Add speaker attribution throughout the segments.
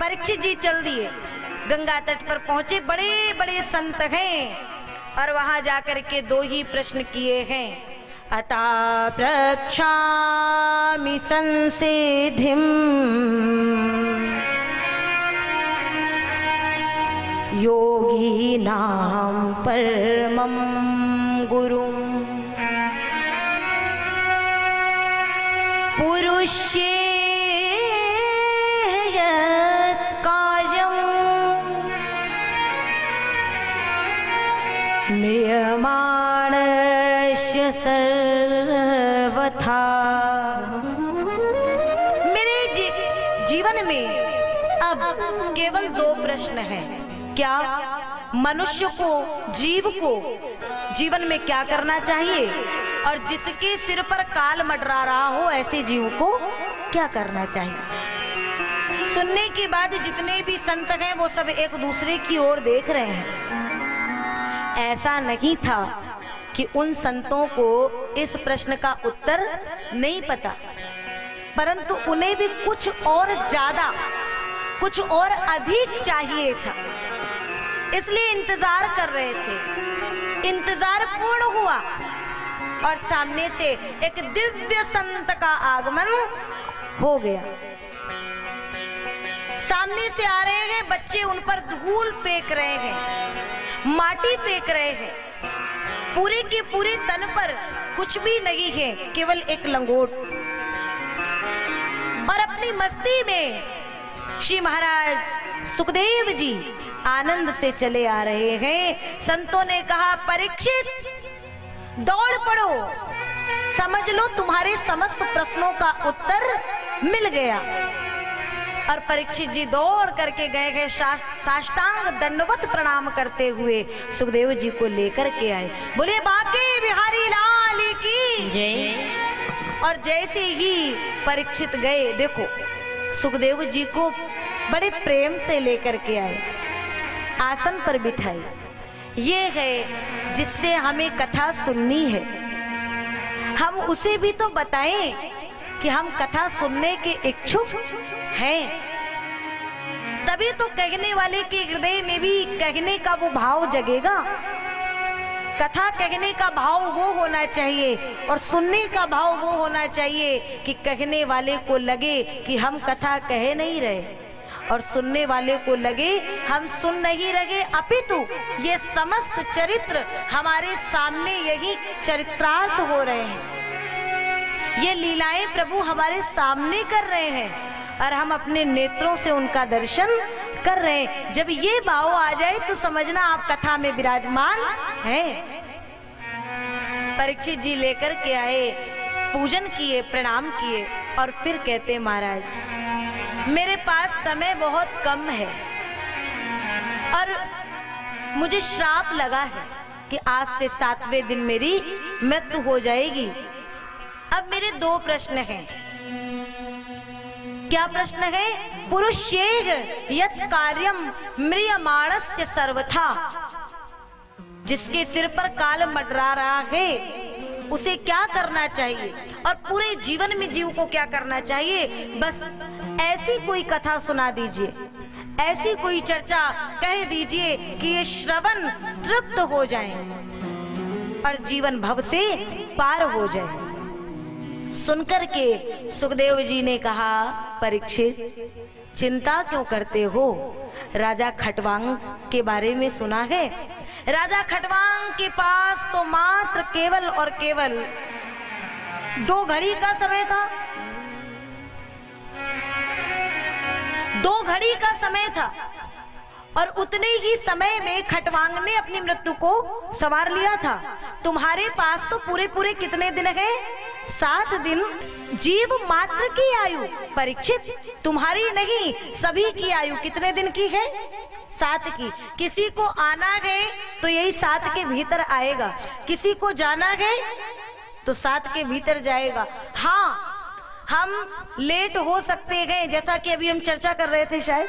Speaker 1: परीक्षित जी चल दिए, गंगा तट पर पहुंचे। बड़े बड़े संत हैं और वहां जाकर के दो ही प्रश्न किए हैं। अता प्रक्षामि संसिधिम् योगीनां परमं गुरुं पुरुषे यत् कार्यं नियमाणस्य सर्वथा। मेरे जीवन में अब केवल दो प्रश्न हैं। क्या मनुष्य को, जीव को जीवन में क्या करना चाहिए, और जिसके सिर पर काल मंडरा रहा हो ऐसे जीव को क्या करना चाहिए। सुनने के बाद जितने भी संत हैं वो सब एक दूसरे की ओर देख रहे हैं। ऐसा नहीं था कि उन संतों को इस प्रश्न का उत्तर नहीं पता, परंतु उन्हें भी कुछ और ज्यादा, कुछ और अधिक चाहिए था, इसलिए इंतजार कर रहे थे। इंतजार पूर्ण हुआ और सामने से एक दिव्य संत का आगमन हो गया। सामने से आ रहे हैं बच्चे, उन पर धूल फेंक रहे हैं, माटी फेंक रहे हैं। पूरे के पूरे तन पर कुछ भी नहीं है, केवल एक लंगोट। और अपनी मस्ती में श्री महाराज सुखदेव जी आनंद से चले आ रहे हैं। संतों ने कहा, परीक्षित दौड़ पड़ो, समझ लो तुम्हारे समस्त प्रश्नों का उत्तर मिल गया। और परीक्षित जी दौड़ करके गए हैं, साष्टांग दंडवत प्रणाम करते हुए सुखदेव जी को लेकर के आए। बोले बाके बिहारी लाल की जय। और जैसे ही परीक्षित गए, देखो सुखदेव जी को बड़े प्रेम से लेकर के आए, आसन पर बिठाई। ये है जिससे हमें कथा सुननी है, हम उसे भी तो बताएं कि हम कथा सुनने के इच्छुक हैं। तभी तो कहने वाले के हृदय में भी कहने का वो भाव जगेगा। कथा कहने का भाव वो होना चाहिए और सुनने का भाव वो होना चाहिए कि कहने वाले को लगे कि हम कथा कह नहीं रहे और सुनने वाले को लगे हम सुन नहीं रहे, अपितु ये समस्त चरित्र हमारे सामने यही चरित्रार्थ हो रहे हैं। ये लीलाएं प्रभु हमारे सामने कर रहे हैं और हम अपने नेत्रों से उनका दर्शन कर रहे हैं। जब ये भाव आ जाए तो समझना आप कथा में विराजमान हैं। परीक्षित जी लेकर के आए, पूजन किए, प्रणाम किए और फिर कहते, महाराज मेरे पास समय बहुत कम है और मुझे श्राप लगा है कि आज से 7वें दिन मेरी मृत्यु हो जाएगी। अब मेरे दो प्रश्न हैं। क्या प्रश्न है? पुरुषेग यत् कार्यम म्रियमाणस्य सर्वथा, जिसके सिर पर काल मंडरा रहा है उसे क्या करना चाहिए और पूरे जीवन में जीव को क्या करना चाहिए। बस ऐसी कोई कथा सुना दीजिए, ऐसी कोई चर्चा कह दीजिए कि ये श्रवण तृप्त हो जाए और जीवन भव से पार हो जाए। सुनकर के सुखदेव जी ने कहा, परीक्षित चिंता क्यों करते हो? राजा खटवांग के बारे में सुना है? राजा खटवांग के पास तो मात्र केवल और केवल 2 घड़ी का समय था। 2 घड़ी का समय था और उतने ही समय में खटवांग ने अपनी मृत्यु को संवार लिया था। तुम्हारे पास तो पूरे पूरे कितने दिन है? 7 दिन। जीव मात्र की आयु, परीक्षित तुम्हारी नहीं सभी की आयु कितने दिन की है? 7 की। किसी को आना है तो यही 7 के भीतर आएगा, किसी को जाना है तो 7 के भीतर जाएगा। हाँ, हम लेट हो सकते हैं, जैसा कि अभी हम चर्चा कर रहे थे शायद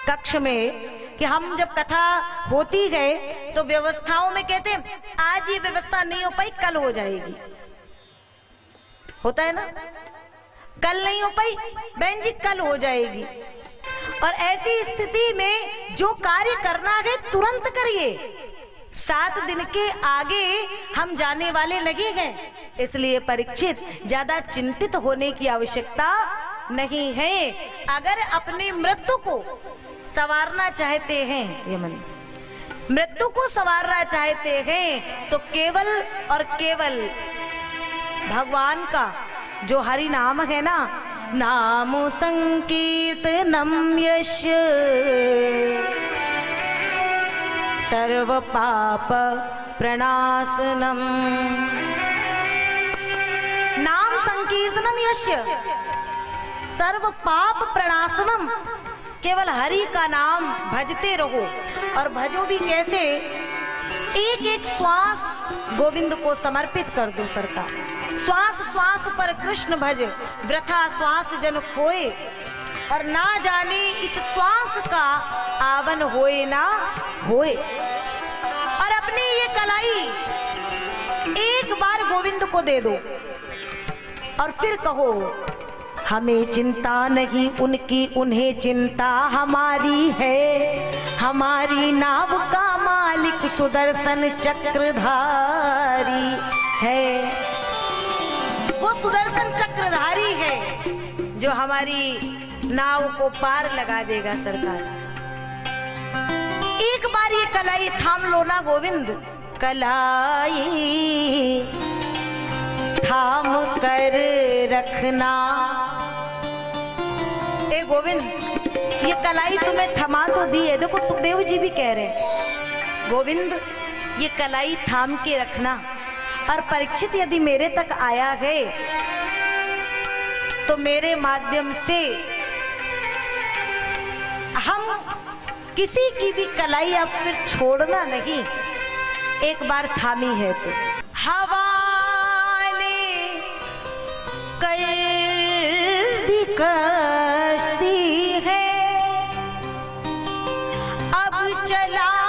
Speaker 1: कक्ष में कि हम जब कथा होती है तो व्यवस्थाओं में कहते हैं आज ये व्यवस्था नहीं हो पाई कल हो जाएगी, होता है ना, कल नहीं हो पाई बहन जी कल हो जाएगी। और ऐसी स्थिति में जो कार्य करना है तुरंत करिए। 7 दिन के आगे हम जाने वाले नहीं हैं, इसलिए परीक्षित ज्यादा चिंतित होने की आवश्यकता नहीं है। अगर अपनी मृत्यु को संवारना चाहते हैं, ये मन मृत्यु को संवारना चाहते हैं तो केवल और केवल भगवान का जो हरि नाम है ना, नाम संकीर्तनम यस्य सर्व पाप प्रणाशनम। नाम संकीर्तनम यस्य सर्व पाप प्रणाशनम। केवल हरि का नाम भजते रहो, और भजो भी कैसे? एक एक श्वास गोविंद को समर्पित कर दो सरकार। श्वास श्वास पर कृष्ण भज, वृथा श्वास जन खोए, और ना जाने इस श्वास का आवन होए ना होए। और अपनी ये कलाई एक बार गोविंद को दे दो और फिर कहो, हमें चिंता नहीं उनकी, उन्हें चिंता हमारी है। हमारी नाव का मालिक सुदर्शन चक्रधारी है। वो सुदर्शन चक्रधारी है जो हमारी नाव को पार लगा देगा सरकार। एक बार ये कलाई थाम लो ना गोविंद, कलाई थाम कर रखना। ए गोविंद, ये कलाई तुम्हें थमा तो दी है, देखो सुखदेव जी भी कह रहे हैं, गोविंद ये कलाई थाम के रखना। और परीक्षित यदि मेरे तक आया है तो मेरे माध्यम से हम किसी की भी कलाई अब फिर छोड़ना नहीं, एक बार थामी है तो। हवाले कर दी कश्ती है, अब चलाओ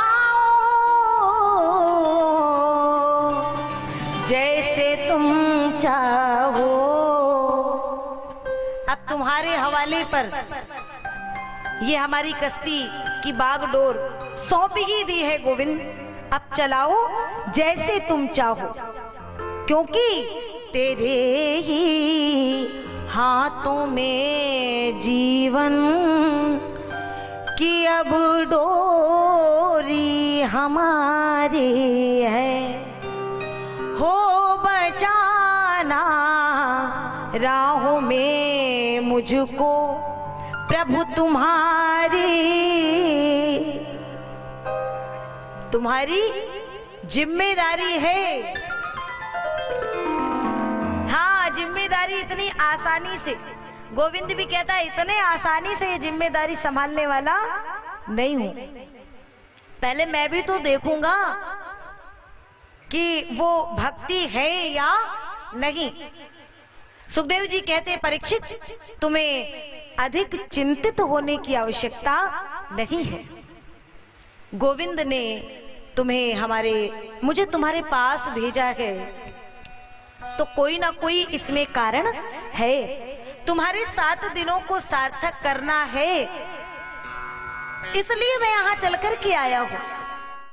Speaker 1: जैसे तुम चाहो। अब तुम्हारे हवाले पर ये हमारी कश्ती की बागडोर सौंप ही दी है गोविंद, अब चलाओ जैसे तुम चाहो, क्योंकि तेरे ही हाथों में जीवन की अब डोरी हमारी है। हो बचाना राहों में मुझको प्रभु तुम्हारी जिम्मेदारी है। हाँ, जिम्मेदारी इतनी आसानी से, गोविंद भी कहता है, इतने आसानी से ये जिम्मेदारी संभालने वाला नहीं हूं। पहले मैं भी तो देखूंगा कि वो भक्ति है या नहीं। सुखदेव जी कहते हैं, परीक्षित तुम्हें अधिक चिंतित होने की आवश्यकता नहीं है। गोविंद ने मुझे तुम्हारे पास भेजा है तो कोई ना कोई इसमें कारण है। तुम्हारे 7 दिनों को सार्थक करना है, इसलिए मैं यहां चलकर के आया हूं।